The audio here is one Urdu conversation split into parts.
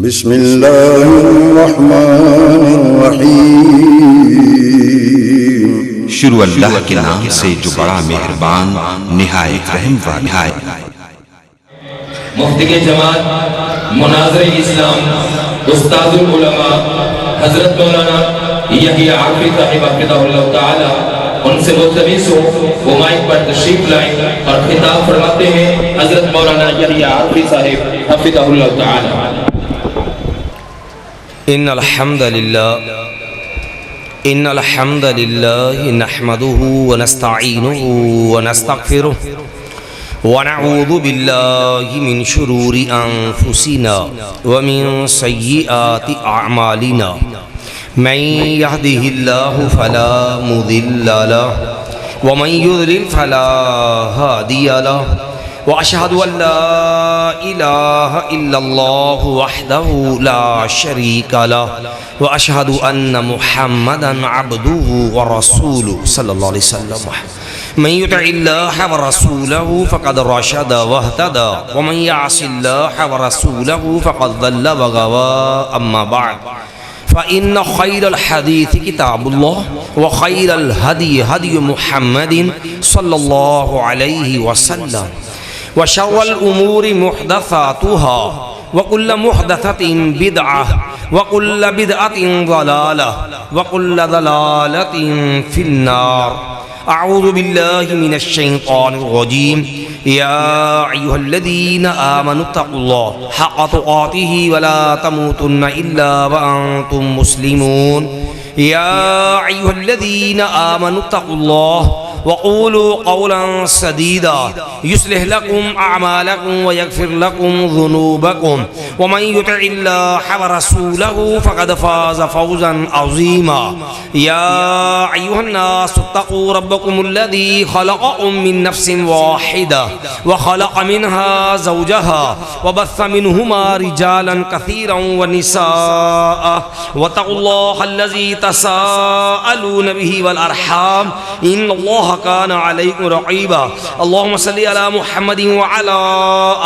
بسم اللہ الرحمن الرحیم۔ شروع اللہ کے نام سے جو بڑا مہربان نہایت رحم والا ہے۔ مفتی جماعت مناظر اسلام استاد العلماء حضرت مولانا یحییٰ عارفی صاحب حفظہ اللہ تعالی ان سے ملتمس ہو وہ مائک پر تشریف لائیں اور خطاب فرماتے ہیں حضرت مولانا یحییٰ عارفی صاحب حفظہ اللہ تعالی۔ ان الحمد للہ نحمده ونستعینه ونستغفره ونعوذ باللہ من شرور انفسنا ومن سیئات اعمالنا من يهده الله فلا مضل له ومن يضلل فلا هادي له وأشهد أن لا إله إلا الله وحده لا شريك له وأشهد أن محمدا عبده ورسوله صلى الله عليه وسلم من يطع الله ورسوله فقد رشد واهتدى ومن يعص الله ورسوله فقد ضل وغوى أما بعد فإن خير الحديث كتاب الله وخير الهدي هدي محمد صلى الله عليه وسلم وشر الأمور محدثاتها وكل محدثة بدعة وكل بدعة ضلالة وكل ضلالة في النار۔ أعوذ بالله من الشيطان الرجيم۔ يا أيها الذين آمنوا اتقوا الله حق تقاته ولا تموتن إلا وأنتم مسلمون۔ يا أيها الذين آمنوا اتقوا الله وقولوا قولا سديدا يصلح لكم أعمالكم ويغفر لكم ذنوبكم ومن يطع الله ورسوله فقد فاز فوزا عظيما۔ يا أيها الناس اتقوا ربكم الذي خلقكم من نفس واحدة وخلق منها زوجها وبث منهما رجالا كثيرا ونساء واتقوا الله الذي تساءلون به والأرحام إن الله كان عليكم رقيبا۔ اللهم صل على محمد وعلى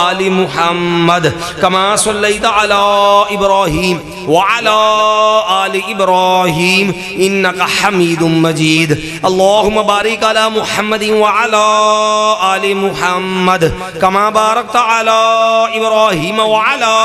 آل محمد كما صليت على إبراهيم وعلى آل إبراهيم إنك حميد مجيد۔ اللهم بارك على محمد وعلى آل محمد كما باركت على إبراهيم وعلى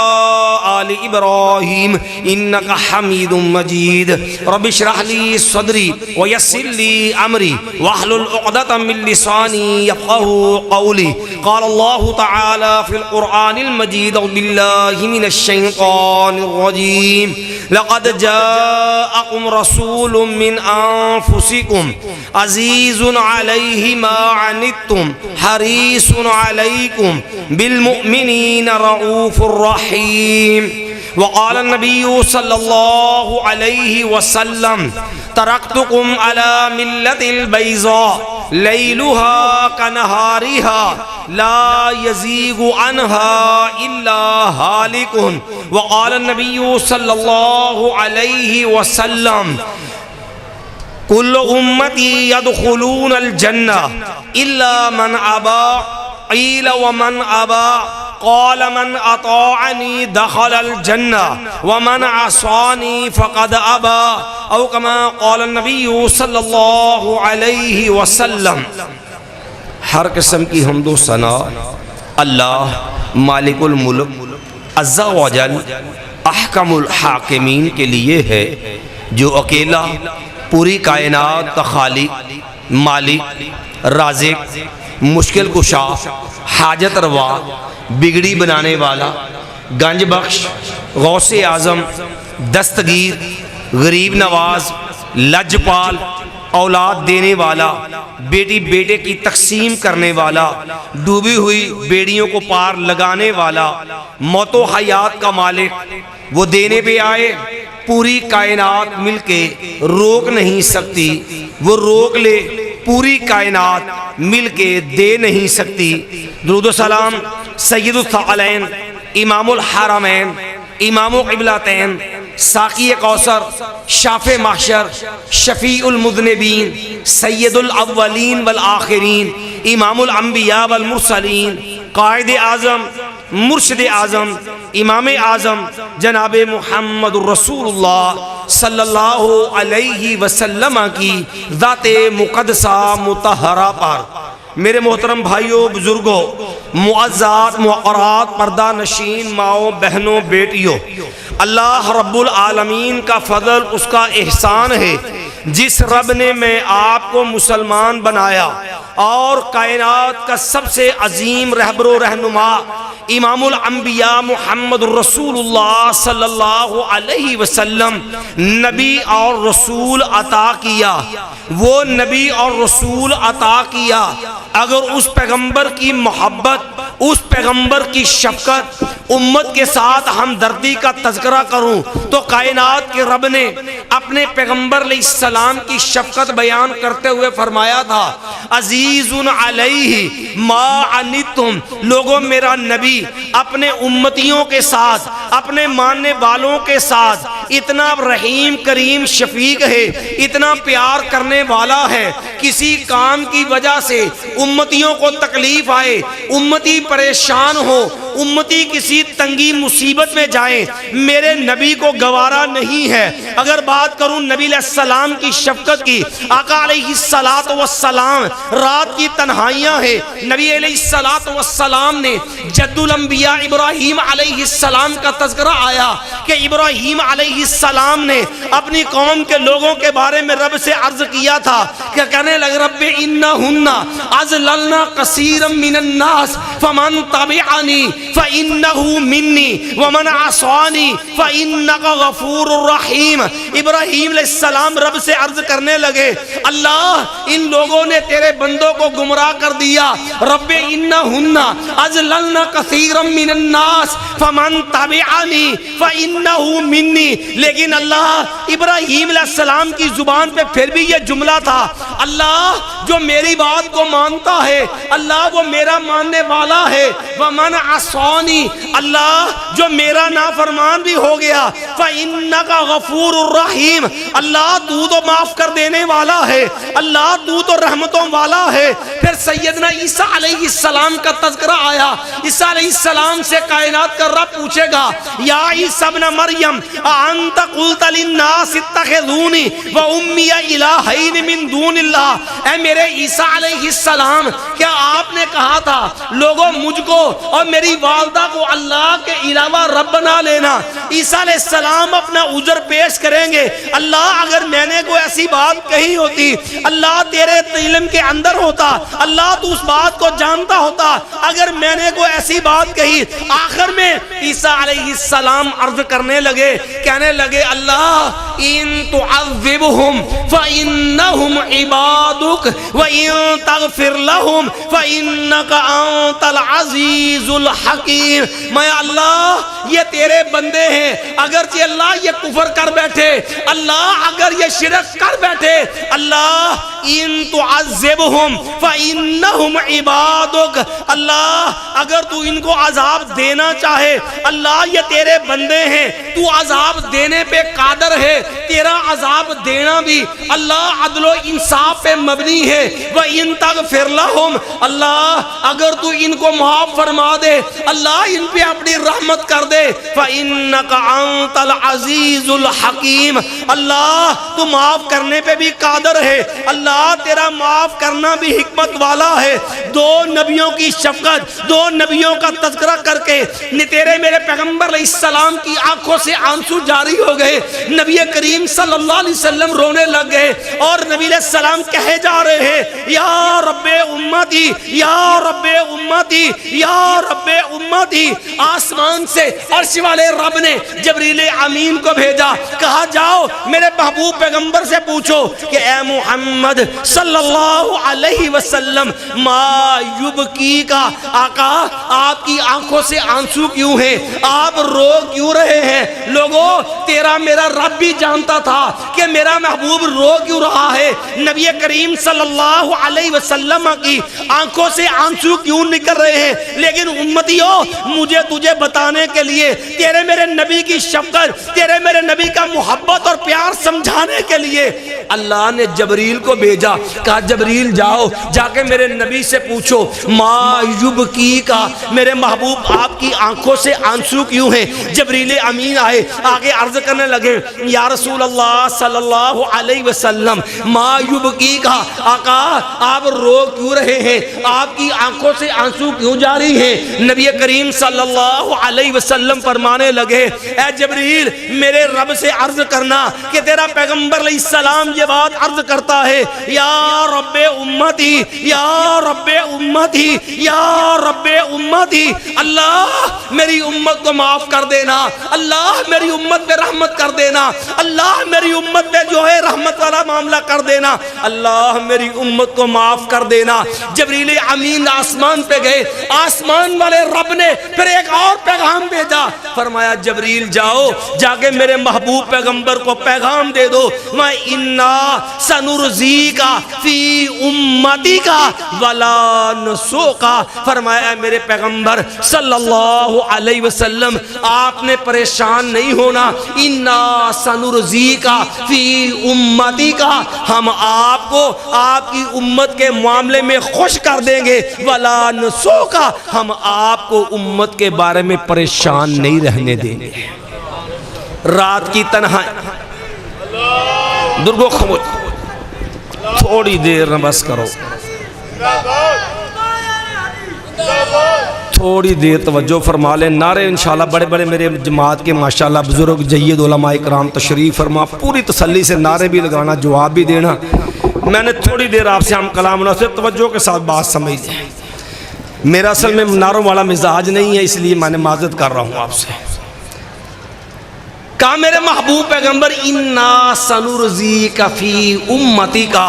آل إبراهيم إنك حميد مجيد۔ رب اشرح لي صدري ويسر لي أمري واحلل عقدة من لساني يفقهوا قولي۔ قال الله تعالى في القرآن المجيد بالله من الشيطان الرجيم۔ لقد جاءكم رسول من أنفسكم عزيز عليه ما عنتم حريص عليكم بالمؤمنين رؤوف رحيم۔ وقال النبي صلى الله عليه وسلم تركتكم على ملة البيضاء ليلها كنهارها لا يزيغ عنها إلا هالك۔ وقال النبي صلى الله عليه وسلم كل أمتي يدخلون الجنة إلا من أبى۔ قيل ومن أبى؟ قال من أطاعني دخل الجنة ومن عصاني فقد أبى، أو كما قال النبي صلی اللہ علیہ وسلم۔ ہر قسم کی حمد و ثنا اللہ مالک الملک عز و جل احکم الحاکمین کے لیے ہے، جو اکیلا پوری کائنات کا خالق، مالک، رازق، مشکل کشا، حاجت روا، بگڑی بنانے والا، گنج بخش، غوث اعظم، دستگیر، غریب نواز، لجپال، اولاد دینے والا، بیٹی بیٹے کی تقسیم کرنے والا، ڈوبی ہوئی بیڑیوں کو پار لگانے والا، موت و حیات کا مالک، وہ دینے پہ آئے پوری کائنات مل کے روک نہیں سکتی، وہ روک لے پوری کائنات مل کے دے نہیں سکتی۔ درود و سلام سید الثقلین، امام الحرمین، امام قبلتین، ساقی کوثر، شافع محشر، شفیع المذنبین، سید الاولین والآخرین، امام الانبیاء والمرسلین، قائد اعظم، مرشد اعظم امام اعظم جناب محمد رسول اللہ صلی اللہ علیہ وسلم کی ذات مقدسہ مطہرہ پر میرے محترم بھائیوں بزرگوں معززات موقرات پردہ نشین ماؤں بہنوں بیٹیوں، اللہ رب العالمین کا فضل اس کا احسان ہے جس رب نے میں آپ کو مسلمان بنایا اور کائنات کا سب سے عظیم رہبر و رہنما امام الانبیاء محمد رسول اللہ صلی اللہ علیہ وسلم نبی اور رسول عطا کیا۔ وہ نبی اور رسول عطا کیا، اگر اس پیغمبر کی محبت، اس پیغمبر کی شفقت، امت کے ساتھ ہمدردی کا تذکرہ کروں تو کائنات کے رب نے اپنے پیغمبر علیہ السلام کی شفقت بیان کرتے ہوئے فرمایا تھا، عزیز علیہ ما عنتم، لوگوں میرا نبی اپنے امتیوں کے ساتھ، اپنے ماننے والوں کے ساتھ اتنا رحیم کریم شفیق ہے، اتنا پیار کرنے والا ہے، کسی کام کی وجہ سے امتیوں کو تکلیف آئے، امتی پریشان ہو، امتی کسی تنگی مصیبت میں جائیں، میرے نبی کو گوارا نہیں ہے۔ اگر بات کروں نبی علیہ السلام کی شفقت کی، آقا علیہ السلام رات کی تنہائیاں ہیں، نبی علیہ السلام نے جد الانبیاء ابراہیم علیہ السلام کا تذکرہ آیا کہ ابراہیم علیہ السلام نے اپنی قوم کے لوگوں کے بارے میں رب سے عرض کیا تھا کہ کہنے لگ رب انہن اضللن کثیرا من الناس فمن تبعنی فإنہ منی ومن عصانی فإنک غفور رحیم۔ ابراہیم علیہ السلام رب سے عرض کرنے لگے، اللہ ان لوگوں نے تیرے بندوں کو گمراہ کر دیا، رب انہن اضللن کثیرا من الناس فمن تبعنی فإنہ منی، لیکن اللہ ابراہیم علیہ السلام کی زبان پہ پھر بھی یہ جملہ تھا، اللہ جو میری بات کو مانتا ہے اللہ وہ میرا ماننے والا ہے، ومن عصانی، اللہ جو میرا نافرمان بھی ہو گیا، فإنک غفور الرحیم، اللہ تو معاف کر دینے والا ہے، اللہ تو رحمتوں والا ہے۔ پھر سیدنا عیسیٰ علیہ السلام کا تذکرہ آیا، عیسیٰ علیہ السلام سے کائنات کا رب پوچھے گا، یا عیسیٰ ابن مریم اانت قلت للناس اتخذونی و امی الہین من دون اللہ، اے میرے عیسیٰ علیہ السلام کیا آپ نے کہا تھا لوگوں مجھ کو اور میری والدہ کو اللہ کے علاوہ رب بنا لینا؟ عیسیٰ علیہ السلام اپنا عذر پیش کریں گے، اللہ اگر میں نے کوئی ایسی بات کہی ہوتی، اللہ تیرے علم کے اندر ہوتا، اللہ تو اس بات کو جانتا ہوتا، اگر میں نے کوئی ایسی بات کہی۔ آخر میں عیسیٰ علیہ السلام عرض کرنے لگے، کہنے لگے اللہ ان تعذبہم فإنہم عبادک وإن تغفر لہم فإنک انت العزیز الحکیم۔ میں اللہ یہ تیرے بندے ہیں، اگرچہ اللہ یہ کفر کر بیٹھے، اللہ اگر یہ شرک کر بیٹھے، اللہ ان تعذبہم فإنہم عبادک، اللہ اگر تو ان کو عذاب دینا چاہے، اللہ یہ تیرے بندے ہیں، تو عذاب دینے پہ قادر ہے، تیرا عذاب دینا بھی اللہ عدل و انصاف پہ مبنی ہے۔ وَإِن تَغْفِرْ لَهُمْ، اللہ اگر تو ان کو معاف فرما دے، اللہ ان پہ اپنی رحمت کر دے، فَإِنَّكَ أَنْتَ الْعَزِيزُ الْحَكِيمُ، اللہ تو معاف کرنے پہ بھی قادر ہے، اللہ تیرا معاف کرنا بھی حکمت والا ہے۔ دو نبیوں کی شفقت، دو نبیوں کا تذکرہ کر کے تیرے میرے پیغمبر علیہ السلام کی آنکھوں سے آنسو جاری ہو گئے، نبی کریم صلی اللہ علیہ وسلم رونے لگ گئے اور نبی علیہ السلام کہے جا رہے ہیں، یا رب امتی، یا رب امتی، یا رب امتی۔ آسمان سے عرش والے رب نے جبریل امین کو بھیجا، کہا جاؤ میرے محبوب پیغمبر سے پوچھو کہ اے محمد صلی اللہ علیہ وسلم ما یبکی کا، آقا آپ کی آنکھوں سے آنسو کیوں ہیں، آپ رو کیوں رہے ہیں؟ لوگوں تیرا میرا رب بھی جانتا تھا کہ میرا محبوب رو کیوں رہا ہے، نبی کریم صلی اللہ علیہ وسلم کی آنکھوں سے آنسو کیوں نکل رہے ہیں، لیکن امتیوں مجھے تجھے بتانے کے لیے، تیرے میرے نبی کی شفقت، تیرے میرے نبی کا محبت اور پیار سمجھانے کے لیے اللہ نے جبریل کو بھیجا، کہا جبریل جاؤ جا کے میرے نبی سے پوچھو ما یبکی کا، میرے محبوب آپ کی آنکھوں سے آنسو کیوں ہیں؟ جبریل امین آئے، آگے عرض کرنے لگے یا رسول اللہ صلی اللہ علیہ وسلم ما یبکی کا، آقا آپ رو کیوں رہے ہیں؟ آپ کی آنکھوں سے آنسو کیوں جاری ہیں؟ نبی کریم صلی اللہ علیہ وسلم فرمانے لگے اے جبریل میرے رب سے عرض کرنا کہ تیرا پیغمبر علیہ السلام یہ بات عرض کرتا ہے یا رب امتی یا رب امتی یا رب امتی، اللہ میری امت کو معاف کر دینا، اللہ میری امت پہ رحمت کر دینا، اللہ میری امت پہ جو ہے رحمت والا معاملہ کر دینا، اللہ میری امت کو معاف کر دینا۔ جبریل امین آسمان پہ گئے، آسمان والے رب نے پھر ایک اور پیغام بھیجا، فرمایا جبریل جاؤ جا کے میرے محبوب پیغمبر کو پیغام دے دو میں انا سنرزیکا فی امتیکا ولا نسوکا، فرمایا میرے پیغمبر صلی اللہ علیہ وسلم آپ نے پریشان نہیں ہونا، انا سنرزیکا فی امتیکا، ہم آپ کو آپ کی امت کے معاملے میں خوش کر دیں گے، ولا نسوکا، ہم آپ کو امت کے بارے میں پریشان نہیں رہنے دیں گے۔ رات کی تنہائی درگو خاموش تھوڑی دیر نماز کرو، تھوڑی دیر توجہ فرما لیں۔ نعرے انشاءاللہ بڑے بڑے میرے جماعت کے ماشاءاللہ بزرگ جید علماء کرام تشریف فرما، پوری تسلی سے نعرے بھی لگانا، جواب بھی دینا۔ میں نے تھوڑی دیر آپ سے ہم کلام مناسب توجہ کے ساتھ بات سمجھ دیں۔ میرا اصل میں نعروں والا مزاج نہیں ہے، اس لیے میں نے معذرت کر رہا ہوں آپ سے۔ کہا میرے محبوب پیغمبر انا سنرزیک فی امتیکا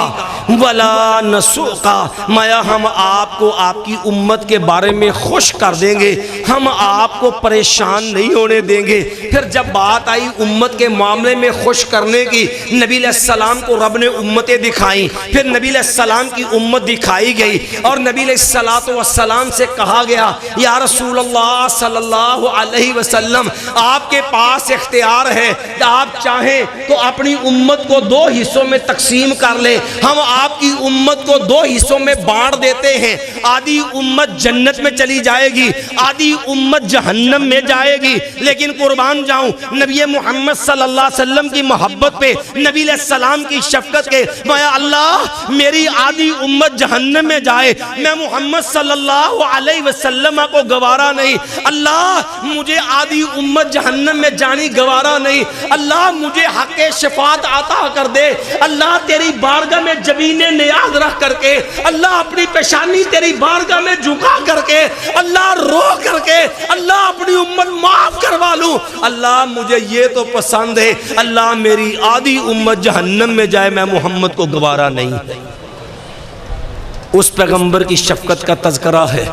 ولا نسوکا، مایا ہم آپ کو آپ کی امت کے بارے میں خوش کر دیں گے، ہم آپ کو پریشان نہیں ہونے دیں گے۔ پھر جب بات آئی امت کے معاملے میں خوش کرنے کی، نبی علیہ السلام کو رب نے امتیں دکھائیں، پھر نبی علیہ السلام کی امت دکھائی گئی اور نبی علیہ السلام سے کہا گیا یا رسول اللہ صلی اللہ علیہ وسلم آپ کے پاس اختیار ہے، آپ چاہیں تو اپنی امت کو دو حصوں میں تقسیم کر لیں، ہم آپ کی امت کو دو حصوں میں بانٹ دیتے ہیں، آدھی امت جنت میں چلی جائے گی، آدھی امت جہنم میں جائے گی، لیکن قربان جاؤں نبی محمد صلی اللہ علیہ وسلم کی محبت پہ، نبی علیہ السلام کی شفقت کے، میں اللہ میری آدھی امت جہنم میں جائے، میں محمد صلی اللہ علیہ وسلم کو گوارا نہیں، اللہ مجھے آدھی امت جہنم میں جانی گوارا نہیں، اللہ مجھے حق شفاعت عطا کر دے، اللہ تیری بارگاہ میں جبین نیاز رکھ کر کے، اللہ اپنی پیشانی تیری بارگاہ میں جھکا کر کے، اللہ رو کر کے، اللہ اپنی امت معاف کروا لوں، اللہ مجھے یہ تو پسند ہے، اللہ میری آدھی امت جہنم میں جائے، میں محمد کو گوارا نہیں۔ اس پیغمبر کی شفقت کا تذکرہ ہے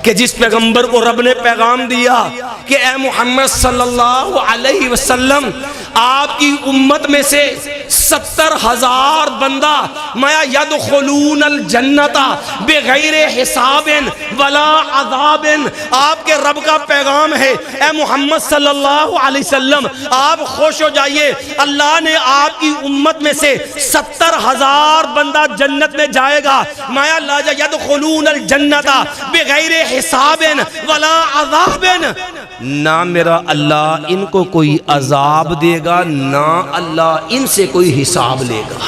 کہ جس پیغمبر کو رب نے پیغام دیا کہ اے محمد صلی اللہ علیہ وسلم آپ کی امت میں سے 70,000 بندہ مایا یدخلون الجنت بغیر حساب ولا عذاب، آپ کے رب کا پیغام ہے اے محمد صلی اللہ علیہ وسلم آپ خوش ہو جائیے، اللہ نے آپ کی امت میں سے 70,000 بندہ جنت میں جائے گا، مایا لا یدخلون الجنت بغیر حساب ولا عذاب، نہ میرا اللہ ان کو کوئی عذاب دے گا نہ اللہ ان سے کوئی حساب لے گا۔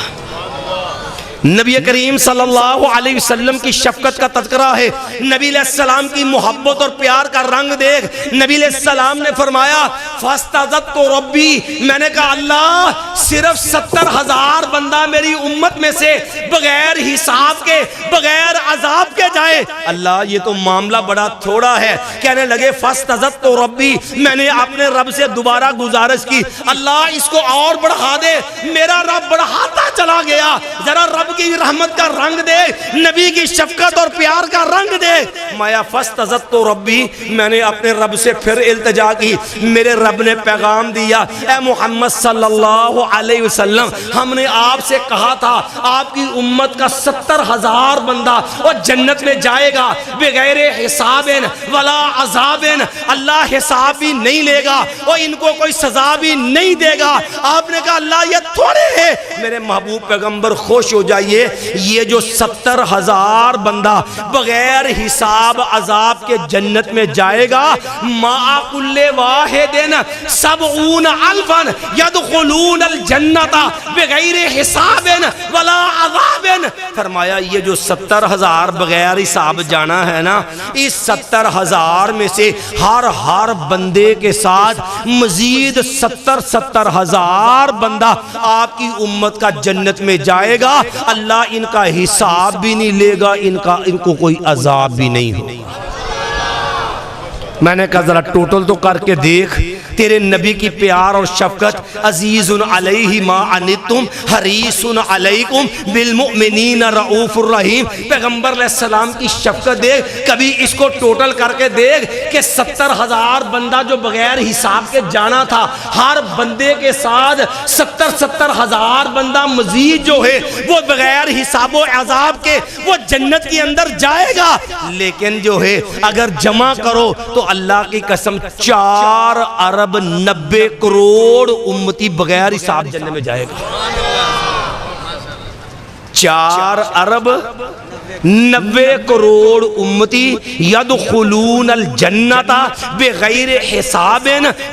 نبی کریم صلی اللہ علیہ وسلم کی شفقت کا تذکرہ ہے، نبی علیہ السلام کی محبت اور پیار کا رنگ دیکھ، نبی علیہ السلام نے فرمایا فاستزدت ربی، میں نے کہا اللہ صرف 70,000 بندہ میری امت میں سے بغیر حساب کے بغیر عذاب کے جائے، اللہ یہ تو معاملہ بڑا تھوڑا ہے۔ کہنے لگے فاستزدت ربی، میں نے اپنے رب سے دوبارہ گزارش کی اللہ اس کو اور بڑھا دے، میرا رب بڑھاتا چلا گیا، ذرا رب رب کی رحمت کا رنگ دے، نبی کی شفقت اور پیار کا رنگ دے۔ مایا فاستزدت ربی، میں نے اپنے رب سے پھر التجا کی، میرے رب نے پیغام دیا، اے محمد صلی اللہ علیہ وسلم، ہم نے آپ سے کہا تھا آپ کی امت کا 70,000 بندہ اور جنت میں جائے گا بغیر حساب ولا عذاب، اللہ حساب بھی نہیں لے گا اور ان کو کوئی سزا بھی نہیں دے گا۔ آپ نے کہا اللہ یہ تھوڑے ہیں، میرے محبوب پیغمبر خوش ہو جائیے، یہ جو 70,000 بندہ بغیر حساب عذاب کے جنت میں جائے گا، مَعَ كُلِّ وَاحِدٍ 70,000 يَدْخُلُونَ الْجَنَّةَ بغیر حساب ولا عذاب۔ فرمایا یہ جو 70,000 بغیر حساب جانا ہے نا، اس 70,000 میں سے ہر بندے کے ساتھ مزید 70,000 بندہ آپ کی امت کا جنت میں جائے گا، اللہ ان کا حساب بھی نہیں لے گا، ان کو کوئی عذاب بھی نہیں ہوگا۔ میں نے کہا ذرا ٹوٹل تو کر کے دیکھ، تیرے نبی کی پیار اور شفقت، عزیز علیہ ما عنتم حریص علیکم بالمؤمنین رؤوف الرحیم، پیغمبر علیہ السلام کی شفقت دیکھ، کبھی اس کو ٹوٹل کر کے دیکھ کہ 70,000 بندہ جو بغیر حساب کے جانا تھا، ہر بندے کے ساتھ 70,000 بندہ مزید جو ہے وہ بغیر حساب و عذاب کے وہ جنت کے اندر جائے گا، لیکن جو ہے اگر جمع کرو تو اللہ کی قسم 4 ارب 90 کروڑ امتی بغیر حساب جنت میں جائے گا۔ 4 ارب 90 کروڑ امتی یدخلون الجنت بغیر حساب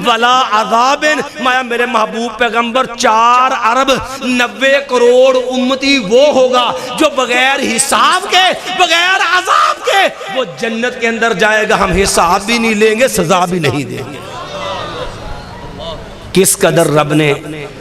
ولا عذاب۔ مایا میرے محبوب پیغمبر 4 ارب 90 کروڑ امتی وہ ہوگا جو بغیر حساب کے بغیر عذاب کے وہ جنت کے اندر جائے گا، ہم حساب بھی نہیں لیں گے، سزا بھی نہیں دیں گے۔ کس قدر رب نے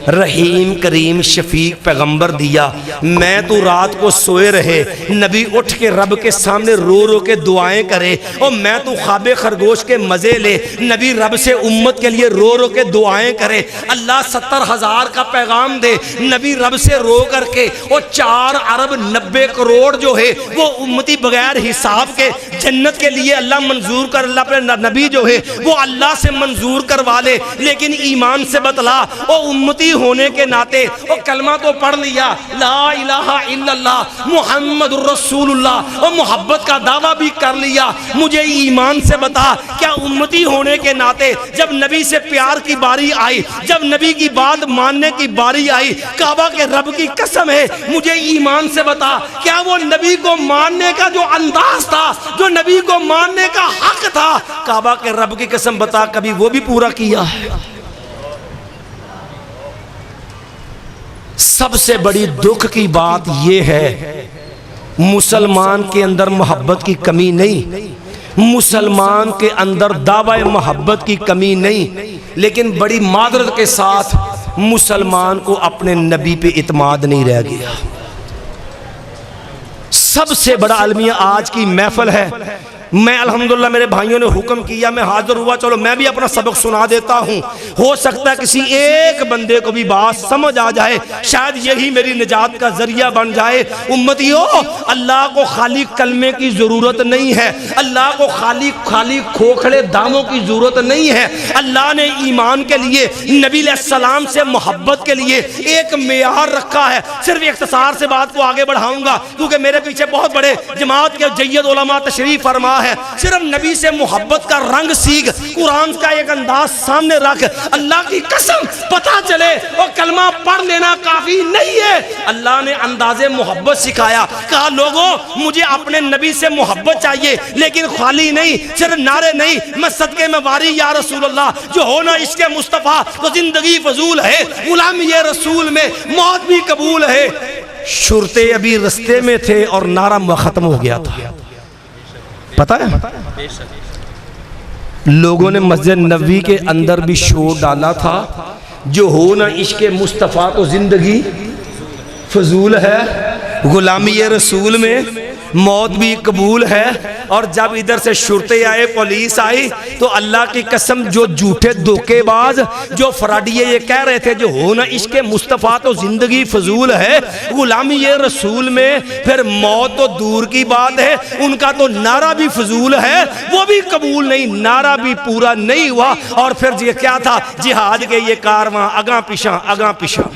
رحیم کریم شفیق پیغمبر دیا۔ میں تو رات کو سوئے رہے، نبی اٹھ کے رب کے سامنے رو رو کے دعائیں کرے، اور میں تو خواب خرگوش کے مزے لے، نبی رب سے امت کے لیے رو رو کے دعائیں کرے، اللہ 70,000 کا پیغام دے، نبی رب سے رو کر کے، اور 4 ارب 90 کروڑ جو ہے وہ امتی بغیر حساب کے جنت کے لیے اللہ منظور کر، اللہ پر نبی جو ہے وہ اللہ سے منظور کروا لے۔ لیکن ایمان سے بتلا، او امتی ہونے کے ناطے او کلمہ تو پڑھ لیا، لا الہ الا اللہ محمد الرسول اللہ، اور محبت کا دعویٰ بھی کر لیا، مجھے ایمان سے بتا کیا امتی ہونے کے ناطے جب نبی سے پیار کی باری آئی، جب نبی کی بات ماننے کی باری آئی، کعبہ کے رب کی قسم ہے مجھے ایمان سے بتا کیا وہ نبی کو ماننے کا جو انداز تھا، جو نبی کو ماننے کا حق تھا، کعبہ کے رب کی قسم بتا کبھی وہ بھی پورا کیا ہے؟ سب سے بڑی دکھ کی بات یہ ہے مسلمان کے اندر محبت کی کمی نہیں، مسلمان کے اندر دعوی محبت کی کمی نہیں، لیکن بڑی معذرت کے ساتھ مسلمان کو اپنے نبی پہ اعتماد نہیں رہ گیا۔ سب سے بڑا المیہ آج کی محفل ہے، میں الحمدللہ میرے بھائیوں نے حکم کیا، میں حاضر ہوا، چلو میں بھی اپنا سبق سنا دیتا ہوں، ہو سکتا ہے کسی ایک بندے کو بھی بات سمجھ آ جائے، شاید یہی میری نجات کا ذریعہ بن جائے۔ امتیو، اللہ کو خالی کلمے کی ضرورت نہیں ہے، اللہ کو خالی کھوکھڑے داموں کی ضرورت نہیں ہے، اللہ نے ایمان کے لیے نبی علیہ السلام سے محبت کے لیے ایک معیار رکھا ہے۔ صرف اختصار سے بات کو آگے بڑھاؤں گا کیونکہ میرے پیچھے بہت بڑے جماعت کے جید علماء تشریف فرما ہے، صرف نبی سے محبت کا رنگ سیکھ، قرآن کا ایک انداز سامنے رکھ، اللہ کی قسم پتہ چلے اور کلمہ پڑھ لینا کافی نہیں ہے۔ اللہ نے انداز محبت سکھایا، کہا لوگوں مجھے اپنے نبی سے محبت چاہیے، لیکن خالی نہیں، صرف نعرے نہیں، میں صدقے میں واری یا رسول اللہ، جو ہونا عشق مصطفیٰ تو زندگی فضول ہے، غلام یہ رسول میں موت بھی قبول ہے۔ شرطے ابھی رستے میں تھے اور نعرہ ختم ہو گیا تھا، پتہ ہے لوگوں نے مسجد نبوی کے اندر بھی شور ڈالا تھا، جو ہو نہ عشق مصطفیٰ تو زندگی فضول ہے، غلامی رسول میں موت بھی قبول ہے. اور جب ادھر سے شرطے آئے, پولیس آئی, تو اللہ کی قسم جو جھوٹے دھوکے باز, جو فراڈیے یہ کہہ رہے تھے جو ہونا عشق مصطفیٰ تو زندگی فضول ہے, غلامی رسول میں پھر موت تو دور کی بات ہے, ان کا تو نعرہ بھی فضول ہے, وہ بھی قبول نہیں, نعرہ بھی پورا نہیں ہوا. اور پھر یہ کیا تھا, جہاد کے یہ کارواں اگاں پیشاں اگاں پیشاں.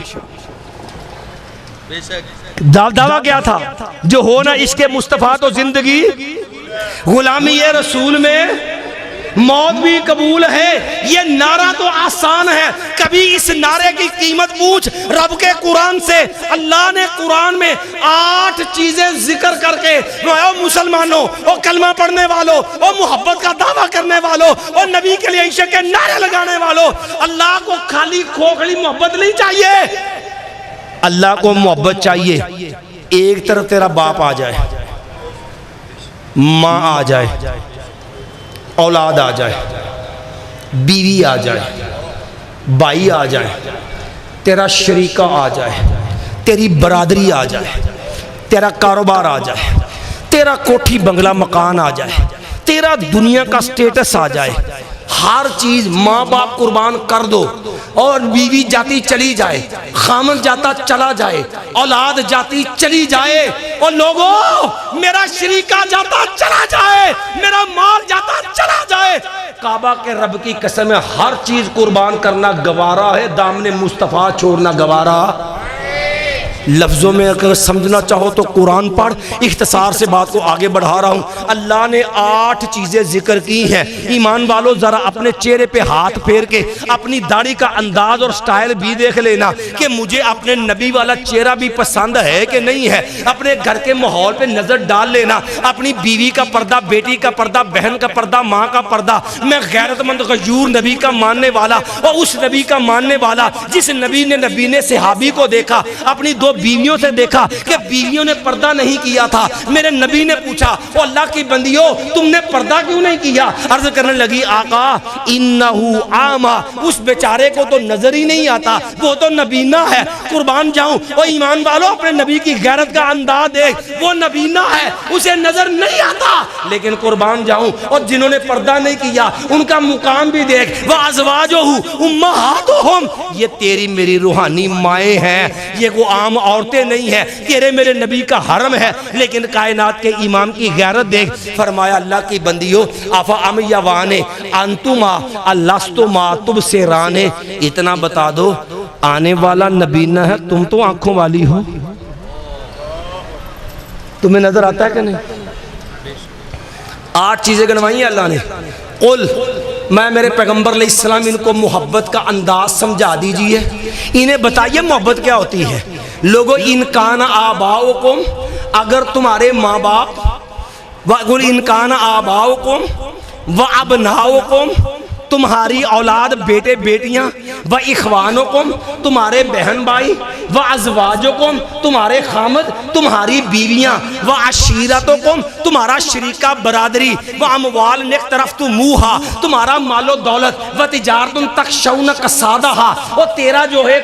دعویٰ کیا تھا, جو ہونا عشق مصطفیٰ تو زندگی, غلامی رسول میں موت بھی قبول ہے. یہ نعرہ تو آسان ہے, کبھی اس نعرے کی قیمت پوچھ رب کے قرآن سے. اللہ نے قرآن میں 8 چیزیں ذکر کر کے, او مسلمانوں, او کلمہ پڑھنے والوں, او محبت کا دعویٰ کرنے والوں, او نبی کے لیے عشق کے نعرے لگانے والوں, اللہ کو خالی کھوکھلی محبت نہیں چاہیے, اللہ کو محبت چاہیے. ایک طرف تیرا باپ آ جائے, ماں آ جائے, اولاد آ جائے, بیوی آ جائے, بھائی آ جائے, تیرا شریکہ آ جائے, تیری برادری آ جائے, تیرا کاروبار آ جائے, تیرا کوٹھی بنگلہ مکان آ جائے, تیرا دنیا کا سٹیٹس آ جائے, ہر چیز ماں باپ قربان کر دو, اور بیوی جاتی چلی جائے, خامن جاتا چلا جائے, اولاد جاتی چلی جائے, اور لوگوں میرا شریکہ جاتا چلا جائے, میرا مال جاتا چلا جائے, کعبہ کے رب کی قسم ہے ہر چیز قربان کرنا گوارا ہے, دامن مصطفیٰ چھوڑنا گوارا. لفظوں میں اگر سمجھنا چاہو تو قرآن پڑھ, اختصار سے بات کو آگے بڑھا رہا ہوں. اللہ نے 8 چیزیں ذکر کی ہیں. ایمان والو ذرا اپنے چہرے پہ ہاتھ پھیر کے اپنی داڑھی کا انداز اور سٹائل بھی دیکھ لینا کہ مجھے اپنے نبی والا چہرہ بھی پسند ہے کہ نہیں ہے. اپنے گھر کے ماحول پہ نظر ڈال لینا, اپنی بیوی کا پردہ, بیٹی کا پردہ, بہن کا پردہ, ماں کا پردہ. میں غیرت مند غیور نبی کا ماننے والا, اور اس نبی کا ماننے والا جس نبی نے صحابی کو دیکھا, اپنی 2 بیویوں سے دیکھا کہ بیویوں نے پردہ نہیں کیا تھا. میرے نبی نے پوچھا, او اللہ کی بندیوں تم نے پردہ کیوں نہیں کیا؟ عرض کرنے لگی, آقا انہو عاما, اس بیچارے کو تو نظر ہی نہیں آتا, وہ تو نبینہ ہے. قربان جاؤں, او ایمان والو اپنے نبی کی غیرت کا انداز دیکھ, وہ نبینہ ہے, اسے نظر نہیں آتا. لیکن قربان جاؤں, اور جنہوں نے پردہ نہیں کیا ان کا مقام بھی دیکھ, وَأَزْوَاجُهُ أُمَّهَاتُهُمْ, یہ تیری میری روحانی مائیں ہیں, یہ وہ عام عورتیں نہیں ہیں, تیرے میرے نبی کا حرم ہے. لیکن کائنات کے امام کی غیرت دیکھ. فرمایا اللہ کی بندیوں, افام یوانے انتما اللہستما تبصرانے, اتنا بتا دو آنے والا نبی نہ ہے, تم تو آنکھوں والی ہو, تمہیں نظر آتا ہے کہ نہیں؟ 8 چیزیں گنوائی ہیں اللہ نے. قل, میں میرے پیغمبر علیہ السلام ان کو محبت کا انداز سمجھا دیجئے, انہیں بتائیے محبت کیا ہوتی ہے. لوگوں, ان کان آباؤکم, اگر تمہارے ماں باپ, وَقُلْ إِنْ كَانَ آبَاؤُكُمْ وَأَبْنَاؤُكُمْ, تمہاری اولاد بیٹے بیٹیاں, وَإِخْوَانُكُمْ, تمہارے بہن بھائی, وَأَزْوَاجُكُمْ, تمہارے خامد تمہاری بیویاں, وَعَشِيرَتُكُمْ, تمہارا شریکہ برادری, وَأَمْوَالٌ اقْتَرَفْتُمُوهَا, تمہارا مال و دولت, وَتِجَارَةٌ تَخْشَوْنَ کَسَادَهَا, اور تیرا جو ہے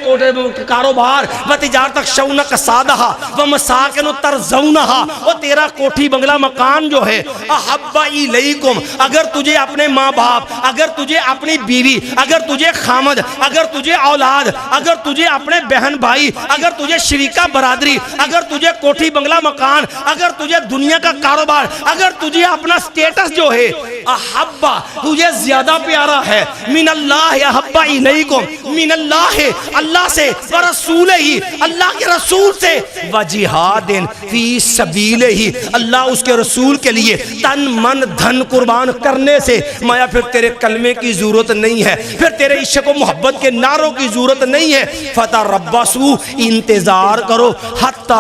کاروبار, وَتِجَارَةٌ تَخْشَوْنَ کَسَادَهَا, وَمَسَاكِنُ تَرْضَوْنَهَا, اور تیرا کوٹھی بنگلہ مکان جو ہے, أَحَبَّ إِلَيْكُمْ, اگر تجھے اپنے ماں باپ, اگر تجھے اپنی بیوی, اگر تجھے خامد, اگر تجھے اولاد, اگر تجھے اپنے بہن بھائی, اگر تجھے شریکہ برادری, اگر تجھے کوٹھی بنگلہ مکان, اگر تجھے دنیا کا کاروبار, اگر تجھے اپنا سٹیٹس جو ہے احبا, تجھے زیادہ پیارا ہے, من اللہ احب الیکم, من اللہ, اللہ سے, ورسولہ ہی, اللہ کے رسول سے, وجہاد فی سبیلہ ہی, اللہ اس کے رسول کے لیے تن من دھن قربان کرنے سے. مایا پھر تیرے کلمے کی ضرورت نہیں ہے, پھر تیرے عشق و محبت کے نعروں کی ضرورت نہیں ہے. فتربصوا, انتظار کرو, حتی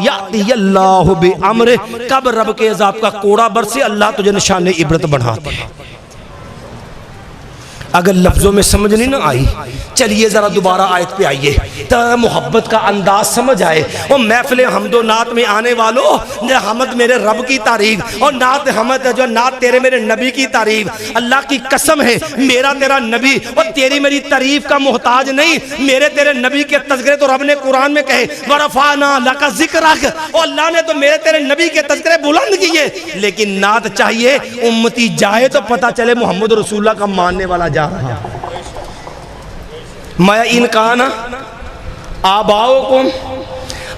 یاتی اللہ بامرہ, کب رب کے عذاب کا کوڑا برسے اللہ تجھے نشان عبرت بڑھاتے ہیں. اگر لفظوں میں سمجھ نہیں نہ آئی چلیے ذرا دوبارہ آیت پہ آئیے تاکہ محبت کا انداز سمجھ آئے. اور محفل حمد و نعت میں آنے والوں حمد میرے رب کی تعریف اور نعت حمد جو نعت تیرے میرے نبی کی تعریف. اللہ کی قسم ہے میرا تیرا نبی اور تیری میری تعریف کا محتاج نہیں. میرے تیرے نبی کے تذکرے تو رب نے قرآن میں کہے وَرَفَعْنَا لَكَ ذِكْرَكَ اور اللہ نے تو میرے تیرے نبی کے تذکرے بلند کیے. لیکن نعت چاہیے امتی جائے تو پتہ چلے محمد رسول اللہ کا ماننے والا جا رہا. مَا إِنْ كَانَ آباؤکم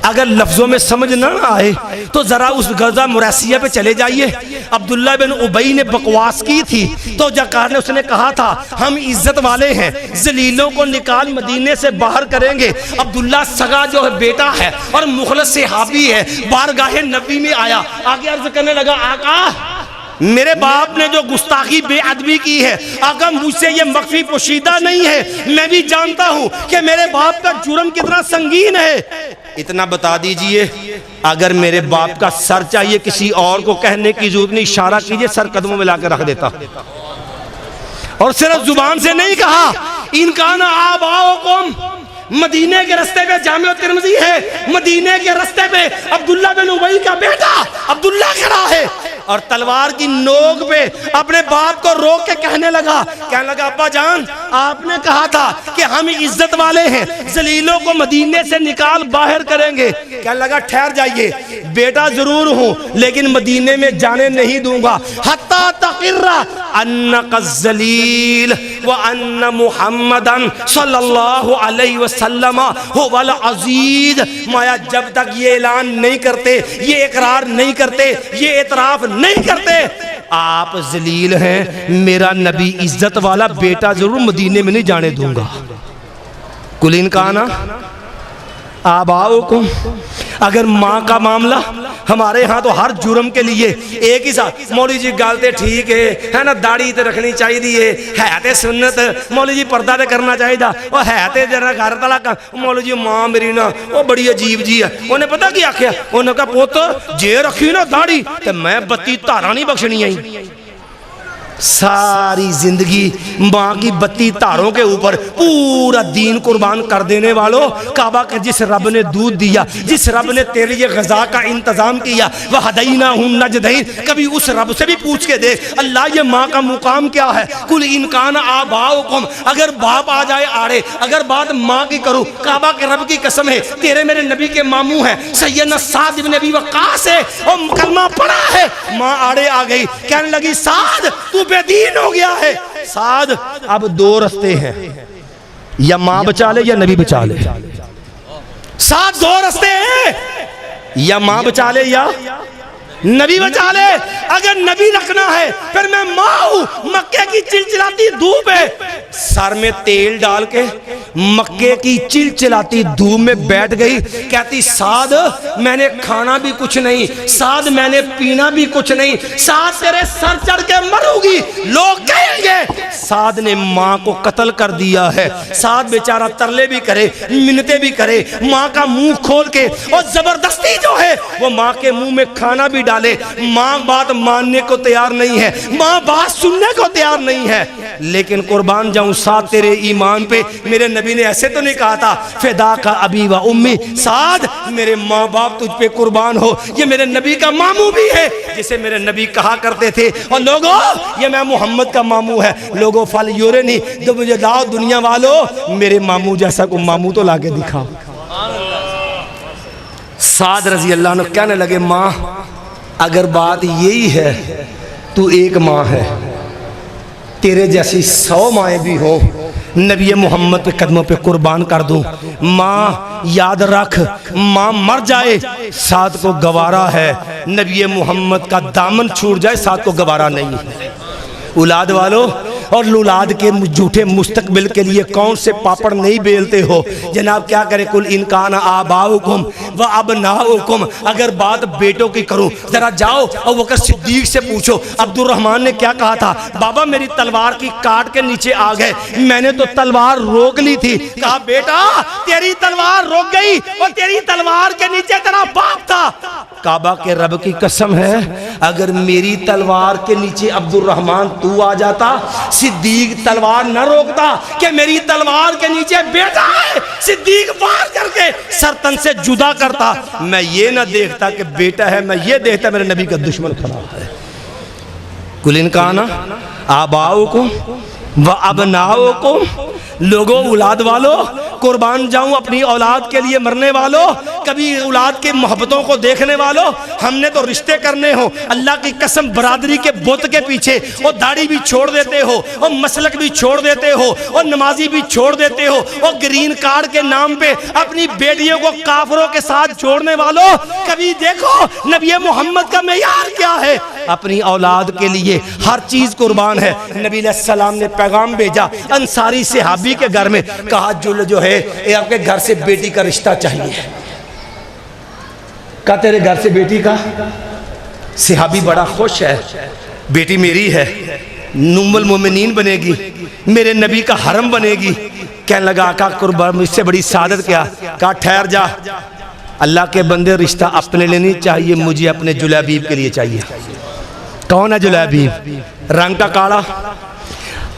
اگر لفظوں میں سمجھ نہ آئے تو ذرا اس غزوہ مریسیہ پہ چلے جائیے. عبداللہ بن ابی نے بکواس کی تھی تو جکار نے اس نے کہا تھا ہم عزت والے ہیں ذلیلوں کو نکال مدینے سے باہر کریں گے. عبداللہ سگا جو ہے بیٹا ہے اور مخلص صحابی ہے بارگاہ نبی میں آیا آگے عرض کرنے لگا آقا میرے باپ نے جو گستاخی بے ادبی کی ہے آقا مجھ سے یہ مخفی پوشیدہ نہیں ہے. میں بھی جانتا ہوں کہ میرے باپ کا جرم کتنا سنگین ہے. اتنا بتا دیجئے اگر میرے باپ کا سر چاہیے کسی اور کو کہنے کی ضرورت نہیں اشارہ کیجئے سر قدموں میں لا کے رکھ دیتا. اور صرف زبان سے نہیں کہا ان کان آباؤکم مدینے کے رستے پہ جامع ترمذی ہے مدینے کے رستے پہ عبداللہ بن ابی کا بیٹا عبداللہ کھڑا ہے اور تلوار کی نوک پہ اپنے باپ کو روک کے کہنے لگا ابا جان آپ نے کہا تھا کہ ہم عزت والے ہیں ذلیلوں کو مدینے سے نکال باہر کریں گے. کہنے لگا ٹھہر جائیے بیٹا ضرور ہوں لیکن مدینے میں جانے نہیں دوں گا حتی تقر انک الذلیل وان محمدا صلی اللہ علیہ وسلم هو العزیز. مایا جب تک یہ اعلان نہیں کرتے یہ اقرار نہیں کرتے یہ اعتراف نہیں کرتے آپ ذلیل ہیں میرا نبی عزت والا بیٹا ضرور مدینے میں نہیں جانے دوں گا. قُلْ إِنْ كَانَ آباؤکم اگر ماں کا معاملہ ہمارے ہاں تو ہر جرم کے لیے ایک ہی ساتھ مولوی جی گالتے ٹھیک ہے نا داڑھی تے رکھنی چاہیے دیئے ہے تے سنت مولوی جی پردہ تے کرنا چاہیے دا وہ ہے تے جرہ گھر تلا کا مولوی جی ماں میری نا وہ بڑی عجیب جی ہے انہیں پتا کیا کیا انہوں نے کہا پوت جے رکھی نا داڑھی تے میں بتی تارا نہیں بخشنی آئی. ساری زندگی ماں کی بتی تاروں کے اوپر پورا دین قربان کر دینے والوں کعبہ کے جس رب نے دودھ دیا جس رب نے تیرے یہ غذا کا انتظام کیا وَهَدَيْنَاهُ النَّجْدَيْنِ کبھی اس رب سے بھی پوچھ کے دے اللہ یہ ماں کا مقام کیا ہے. قُلْ إِنْ كَانَ آباؤکم اگر باپ آ جائے آڑے اگر بات ماں کی کروں کعبہ کے رب کی قسم ہے تیرے میرے نبی کے ماموں ہیں سیدنا سعد بن ابی وقاص ہے اور کلمہ پڑھا ہے. ماں آڑے آ گئی کہنے لگی سعد تو بے دین ہو گیا ہے. سعد اب دو رستے ہیں یا ماں بچا لے یا نبی بچا لے. سعد دو رستے ہیں یا ماں بچا لے یا نبی بچا لے. اگر نبی رکھنا ہے پھر میں ماں ہوں مکے کی چلچلاتی دھوپ ہے سر میں تیل ڈال کے مکے کی چلچلاتی دھوپ میں بیٹھ گئی کہتی سعد میں نے کھانا بھی کچھ نہیں سعد میں نے پینا بھی کچھ نہیں سعد تیرے سر چڑھ کے مروں گی لوگ کہیں گے سعد نے ماں کو قتل کر دیا ہے. سعد بیچارہ ترلے بھی کرے منتیں بھی کرے ماں کا منہ کھول کے اور زبردستی جو ہے وہ ماں کے منہ میں کھانا بھی ڈالے. ماں بات ماننے کو تیار نہیں ہے ماں بات سننے کو تیار نہیں ہے. لیکن قربان جاؤں سعد تیرے ایمان پہ میرے نبی نے ایسے تو نہیں کہا تھا فدا کا ابی و امی سعد میرے ماں باپ تجھ پہ قربان ہو. یہ میرے نبی کا ماموں بھی ہے جسے میرے نبی کہا کرتے تھے اور لوگوں یہ میں محمد کا ماموں ہے لوگوں فل یورے نہیں تو مجھے لاؤ دنیا والوں میرے ماموں جیسا کو ماموں تو لا کے دکھاؤ. سعد رضی اللہ عنہ کہنے لگے ماں اگر بات یہی ہے تو ایک ماں ہے تیرے جیسی 100 مائیں بھی ہوں نبی محمد پہ قدموں پہ قربان کر دوں. ماں یاد رکھ ماں مر جائے سعد کو گوارا ہے نبی محمد کا دامن چھوٹ جائے سعد کو گوارا نہیں ہے. اولاد والو اور اولاد کے جھوٹے مستقبل کے لیے کون سے پاپڑ نہیں بیلتے ہو جناب کیا کرے. کل ان کان آباؤکم و ابناؤکم اگر بات بیٹوں کی کروں ذرا جاؤ اور بکر صدیق سے پوچھو عبد الرحمن نے کیا کہا تھا بابا میری تلوار کی کاٹ کے نیچے آ گئے میں نے تو تلوار روک لی تھی. کہا بیٹا تیری تلوار روک گئی اور تیری تلوار کے نیچے تیرا باپ تھا. کعبہ کے رب کی قسم ہے اگر میری تلوار کے نیچے عبد الرحمن تو آ جاتا صدیق تلوار نہ روکتا کہ میری تلوار کے نیچے بیٹا ہے، صدیق وار کر کے سر تن سے جدا کرتا. میں یہ نہ دیکھتا کہ بیٹا ہے، میں یہ دیکھتا میرے نبی کا دشمن کھڑا ہے. قل ان کان آباؤکم و ابناؤکم، لوگوں اولاد والو قربان جاؤں اپنی اولاد کے لیے مرنے والو، کبھی اولاد کے محبتوں کو دیکھنے والو، ہم نے تو رشتے کرنے ہو، اللہ کی قسم برادری کے بت کے پیچھے اور داڑھی بھی چھوڑ دیتے ہو، اور مسلک بھی چھوڑ دیتے ہو، اور نمازی بھی چھوڑ دیتے ہو، اور گرین کارڈ کے نام پہ اپنی بیٹیوں کو کافروں کے ساتھ جوڑنے والو، کبھی دیکھو نبی محمد کا معیار کیا ہے. اپنی اولاد کے لیے ہر چیز قربان ہے. نبی علیہ السلام نے پیغام بھیجا انصاری صحابی کے گھر میں، کہا جو ہے آپ کے گھر سے بیٹی کا رشتہ چاہیے. کہا تیرے گھر سے بیٹی کا؟ صحابی بڑا خوش ہے، بیٹی میری ہے، ام المومنین بنے گی، میرے نبی کا حرم بنے گی. کہنے لگا آقا قربان اس سے بڑی سعادت کیا؟ کہا ٹھہر جا، اللہ کے بندے رشتہ اپنے لیے نہیں چاہیے، مجھے اپنے جلیبیب کے لیے چاہیے. کون ہے جلیبیب؟ رنگ کا کاڑا،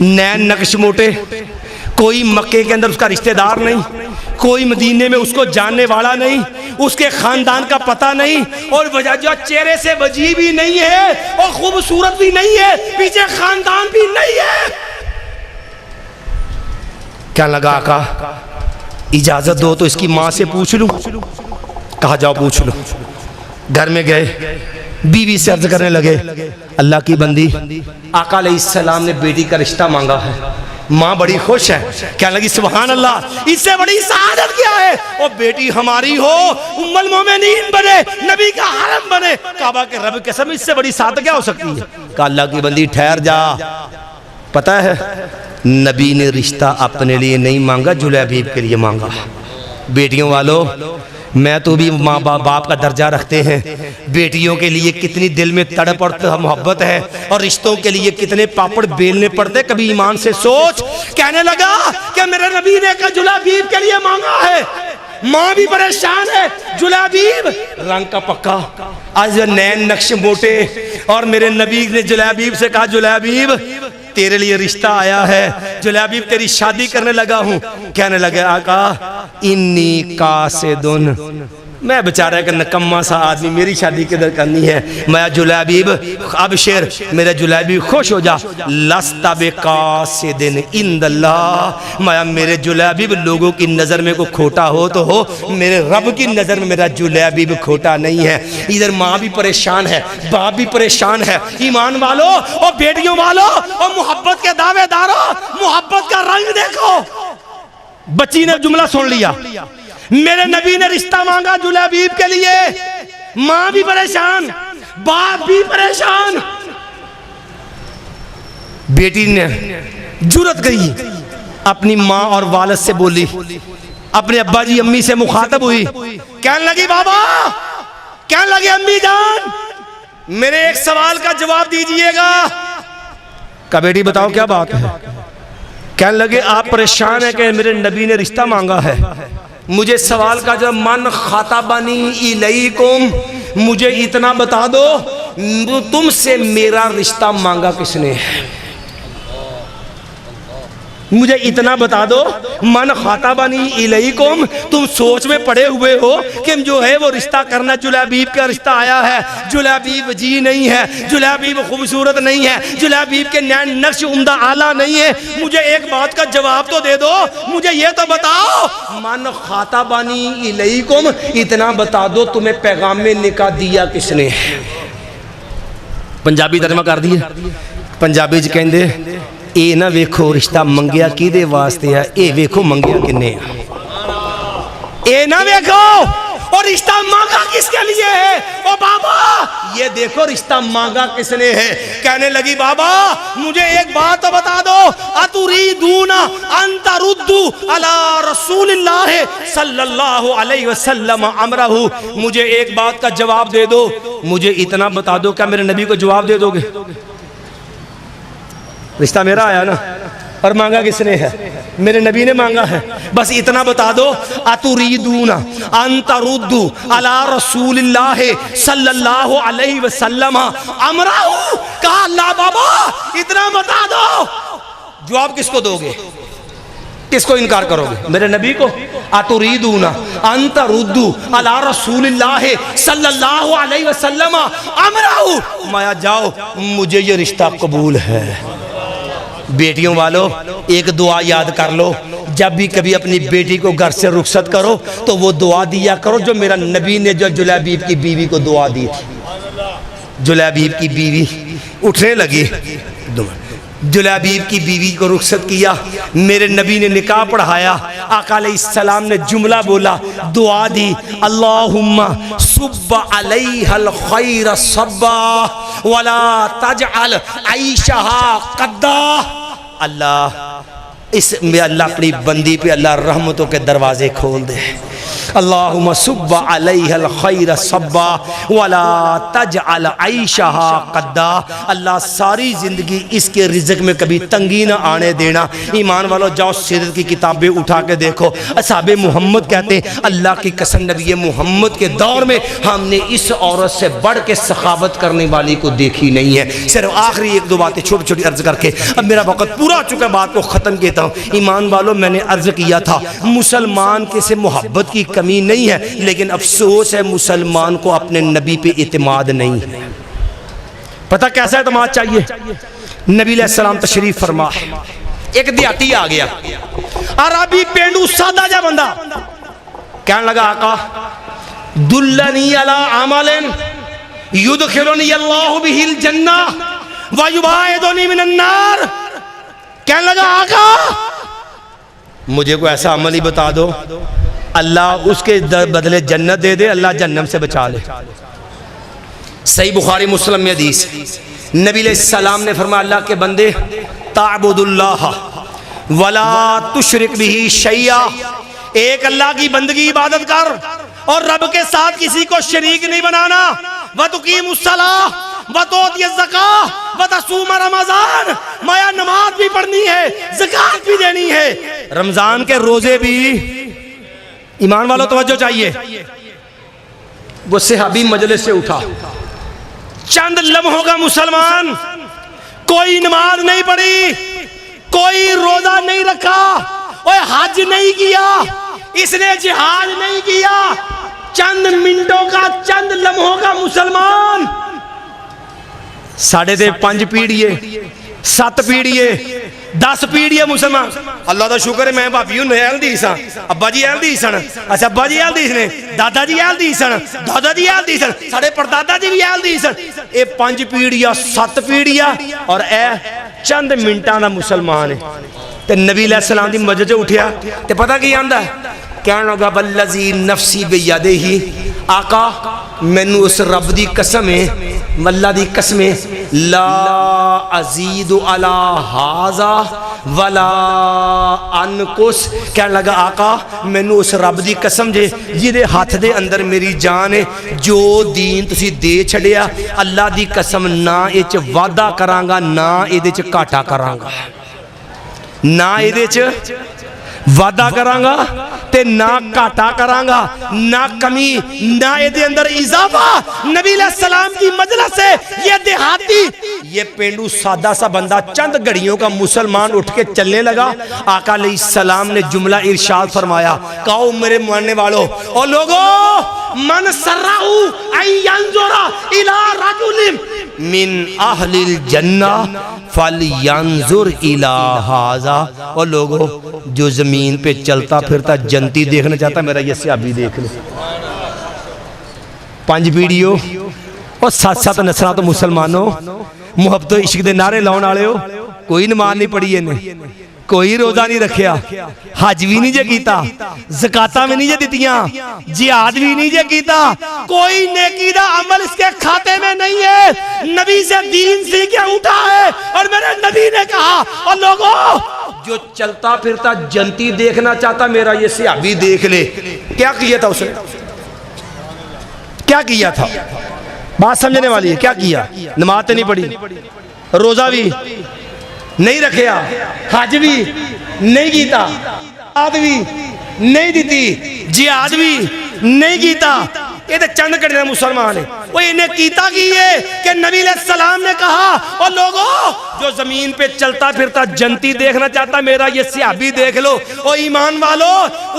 نین نقش موٹے، کوئی مکے کے اندر اس کا رشتہ دار نہیں، کوئی مدینے میں اس کو جاننے والا نہیں، اس کے خاندان کا پتہ نہیں، اور وجہ جو چہرے سے وجیح بھی نہیں ہے اور خوبصورت بھی نہیں ہے، پیچھے خاندان بھی نہیں ہے. کیا لگا آقا اجازت دو تو اس کی ماں سے پوچھ لوں. کہا جاؤ پوچھ لو. گھر میں گئے، بیوی سے عرض کرنے لگے اللہ کی بندی آقا علیہ السلام نے بیٹی کا رشتہ مانگا ہے. ماں بڑی خوش ہے، کہنے لگی سبحان اللہ، اس سے بڑی سعادت کیا ہے؟ اور بیٹی ہماری ہو، ام المومنین بنے، نبی کا حرم بنے، کعبہ کے رب کے قسم، اس سے بڑی سعادت کیا ہو سکتی ہے؟ کہا اللہ کی بندی ٹھہر جا، پتہ ہے نبی نے رشتہ اپنے لیے نہیں مانگا، جلیبیب کے لیے مانگا. بیٹیوں والو میں تو بھی ماں باپ کا درجہ رکھتے ہیں، بیٹیوں کے لیے کتنی دل میں تڑپ اور محبت ہے، اور رشتوں کے لیے کتنے پاپڑ بیلنے پڑتے، کبھی ایمان سے سوچ. کہنے لگا کہ میرے نبی نے کہا جلیبیب کے لیے مانگا ہے. ماں بھی پریشان ہے، جلیبیب رنگ کا پکا، آج نین نقش موٹے، اور میرے نبی نے جلیبیب سے کہا جلیبیب تیرے لیے رشتہ آیا ہے، جلیبیب تیری شادی کرنے لگا ہوں. کہنے لگے آقا انی قاصدن، میں بیچارہ ایک نکما سا آدمی، میری شادی کدھر کرنی ہے؟ میں جلیبیب ابشر، میرے جلیبیب خوش ہو جا، لست بقاصدن عند اللہ، میں میرے جلیبیب لوگوں کی نظر میں کوئی کھوٹا ہو تو ہو، میرے رب کی نظر میں میرا جلیبیب کھوٹا نہیں ہے. ادھر ماں بھی پریشان ہے، باپ بھی پریشان ہے. ایمان والو اور بیٹیوں والو اور محبت کے دعوے دارو، محبت کا رنگ دیکھو. بچی نے جملہ سن لیا، میرے نبی نے رشتہ مانگا جلیبیب کے لیے، ماں بھی پریشان، باپ بھی پریشان. بیٹی نے جرأت کی، اپنی ماں اور والد سے بولی، اپنے ابا جی امی سے مخاطب ہوئی، کہنے لگی بابا، کہنے لگی امی جان میرے ایک سوال کا جواب دیجئے گا. کہا بیٹی بتاؤ کیا بات ہے؟ کہنے لگے آپ پریشان ہیں کہ میرے نبی نے رشتہ مانگا ہے، مجھے سوال کا جب من خاطبنی الیکم، مجھے اتنا بتا دو تم سے میرا رشتہ مانگا کس نے؟ مجھے اتنا بتا دو من خاطبنی الیکم، تم سوچ میں پڑے ہوئے ہو کہ جو ہے وہ رشتہ کرنا، جلیبیب کا رشتہ آیا ہے، جلیبیب جی نہیں ہے، جلیبیب خوبصورت نہیں ہے، جلیبیب کے نین نقش عمدہ اعلیٰ نہیں ہے. مجھے ایک بات کا جواب تو دے دو، مجھے یہ تو بتاؤ من خاطبنی الیکم، اتنا بتا دو تمہیں پیغام میں نکاح دیا کس نے؟ پنجابی ترجمہ کر دیا. پنجابی چ کہندے اے نہ ویکھو رشتہ منگیا کی دے واسطے ہے، اے ویکھو منگیا کنے. اے نہ ویکھو اور رشتہ مانگا کس کے لیے ہے، او بابا یہ دیکھو رشتہ مانگا کس نے ہے. کہنے لگی بابا مجھے ایک بات بتا دو، اتریدون ان تردوا علی رسول اللہ صلی اللہ علیہ وسلم امرہ، مجھے ایک بات کا جواب دے دو، مجھے اتنا بتا دو کیا میرے نبی کو جواب دے دو گے؟ رشتہ میرا آیا نا، اور مانگا کس نے ہے؟ میرے نبی نے مانگا ہے. بس اتنا بتا دو اتریدون ان تردوا علی رسول اللہ صلی اللہ علیہ وسلم امرہ. کہا اللہ بابا اتنا بتا دو جواب کس کو دو گے؟ کس کو انکار کرو گے؟ میرے نبی کو؟ اتریدون ان تردوا علی رسول اللہ صلی اللہ علیہ وسلم امرہ، مایا جاؤ مجھے یہ رشتہ قبول ہے۔ بیٹیوں والو ایک دعا یاد کر لو، جب بھی کبھی اپنی بیٹی کو گھر سے رخصت کرو تو وہ دعا دیا کرو جو میرا نبی نے جو جلیبیب کی بیوی کو دعا دی تھی۔ جلیبیب کی بیوی اٹھنے لگی، جلیبیب کی بیوی کو رخصت کیا، میرے نبی نے نکاح پڑھایا، آقا علیہ السلام نے جملہ بولا، دعا دی، اللہم صب علیہ الخیر صبا ولا تجعل عیشہا قدا۔ اللہ اس میں اللہ اپنی بندی پہ اللہ رحمتوں کے دروازے کھول دے۔ اللہم صب علیہ الخیر صبا ولا تجعل عیشہا قدا، اللہ ساری زندگی اس کے رزق میں کبھی تنگی نہ آنے دینا۔ ایمان والو جاؤ سیرت کی کتابیں اٹھا کے دیکھو، اصحاب محمد کہتے ہیں اللہ کی قسم نبی محمد کے دور میں ہم نے اس عورت سے بڑھ کے سخاوت کرنے والی کو دیکھی نہیں ہے۔ صرف آخری ایک دو باتیں چھوٹی چھوٹی عرض کر کے اب میرا وقت پورا چکا، بات کو ختم کیتا ہوں۔ ایمان والو میں نے عرض کیا تھا مسلمان کے سے محبت کی کمی نہیں ہے، لیکن افسوس ہے مسلمان کو اپنے نبی پہ اعتماد نہیں ہے۔ پتہ کیسا اعتماد چاہیے؟ نبی علیہ السلام تشریف فرما، ایک دیہاتی آ گیا، عربی پینڈو سادہ جا بندہ، کہنے لگا آقا دلنی علی عمل یدخلنی اللہ بہ الجنہ ویباعدنی من النار۔ کہنے لگا آقا مجھے کوئی ایسا عمل ہی بتا دو اللہ اس کے بدلے جنت دے دے، اللہ جہنم سے بچا لے۔ صحیح بخاری مسلم میں حدیث، نبی علیہ السلام نے فرمایا اللہ کے بندے تعبد اللہ ولا تشرک بہ شیئا، ایک اللہ کی بندگی عبادت کر اور رب کے ساتھ کسی کو شریک نہیں بنانا، وتقیم الصلاۃ وتؤتی الزکاۃ وتصوم رمضان، مایا نماز بھی پڑھنی ہے، زکات بھی دینی ہے، رمضان کے روزے بھی۔ ایمان والوں توجہ چاہیے، وہ صحابی مجلس سے اٹھا، چند لمحوں کا مسلمان، کوئی نماز نہیں پڑھی، کوئی روزہ نہیں رکھا، کوئی حج نہیں کیا، اس نے جہاد نہیں کیا، چند منٹوں کا چند لمحوں کا مسلمان، 5.5 پیڑھیے 7 پیڑھیے 10 پیڑھیے مسلمان۔ اللہ دا شکر ہے میں بھابی ہوں اہل دی سن، ابا جی اہل دی سن، اچھا ابا جی اہل دی سن، دادا جی اہل دی سن، دادا جی اہل دی سن، ساڑے پردادا جی بھی اہل دی سن۔ اے 5 پیڑھیاں 7 پیڑھیاں اور اے چند منٹاں دا مسلمان ہے۔ تے نبی علیہ السلام دی مسجد اٹھیا تے پتہ کی آندا ہے؟ کہنے لگا والذی نفسی بیدہ، آقا مینوں اس رب دی قسم ہے، اللہ دی قسم ہے، لا ازید علی ھذا ولا انقص۔ کہنے لگا آقا مینوں اس رب دی قسم جے جہدے ہاتھ دے اندر میری جان ہے، جو دین تسی دے چھڑیا اللہ دی قسم نہ اے چ وعدہ کراں گا نہ اے دے چ گھاٹا کراں گا، نہ اے دے چ وعدہ کراں گا تے نہ گھاٹا کراں گا، نہ کمی نہ دے اندر اضافہ۔ نبی علیہ السلام کی مجلس سے یہ دیہاتی، یہ پینڈو سادہ سا بندہ چند گھڑیوں کا مسلمان اٹھ کے چلنے لگا۔ آقا علیہ السلام نے جملہ ارشاد فرمایا، کہو میرے ماننے والوں اور لوگوں، من سرہو ان ینظر الی رجل من اہل الجنہ فلینظر الی ھذا، اور لوگوں جو زمین پہ چلتا پھرتا جنتی دیکھنا چاہتا میرا یہ صحابی دیکھ لے۔ 5 پیڑھیوں اور 7 نسلاں تو مسلمانوں، محبت و عشق دے نعرے لاؤن والے ہو، کوئی نماز نہیں پڑھی انہیں، کوئی روزہ نہیں رکھیا، حج بھی نہیں جے کیتا، زکاتاں بھی نہیں جے دیتیاں، جہاد بھی نہیں جے کیتا، کوئی نیکی دا عمل اس کے کھاتے میں نہیں ہے، نبی سے دین سیکھ کے اٹھا ہے، اور میرے نبی نے کہا اور لوگوں جو چلتا پھرتا جنتی دیکھنا چاہتا میرا یہ صحابی دیکھ لے۔ کیا کیا تھا اس نے؟ کیا کیا تھا؟ بات سمجھنے والی ہے، کیا کیا؟ نماز نہیں پڑھی، روزہ بھی نہیں رکھیا، حج بھی نہیں کیتا، زکات بھی نہیں دیتی، جہاد بھی نہیں کیتا، یہ چند کڑے مسلمان ہیں وہ انہیں کیتا کی ہے کہ نبی علیہ السلام نے کہا اور لوگوں جو زمین پہ چلتا پھرتا جنتی دیکھنا چاہتا میرا یہ صحابی دیکھ لو. او ایمان والو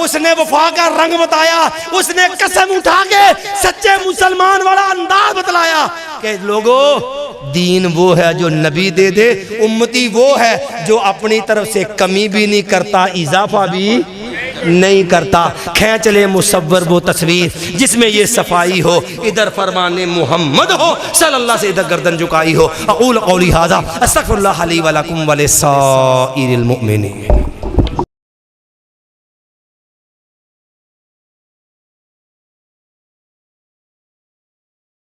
اس نے وفا کا رنگ بتایا, اس نے قسم اٹھا کے سچے مسلمان والا انداز بتلایا کہ لوگو دین وہ ہے جو نبی دے دے, امتی وہ ہے جو اپنی طرف سے کمی بھی نہیں کرتا اضافہ بھی نہیں کرتا. کھینچ لے مصور وہ تصویر جس میں یہ صفائی ہو, ادھر فرمان محمد ہو صلی اللہ سے ادھر گردن جھکائی ہو. اقول قولی ھذا استغفر اللہ لی ولکم ولسائر المؤمنین.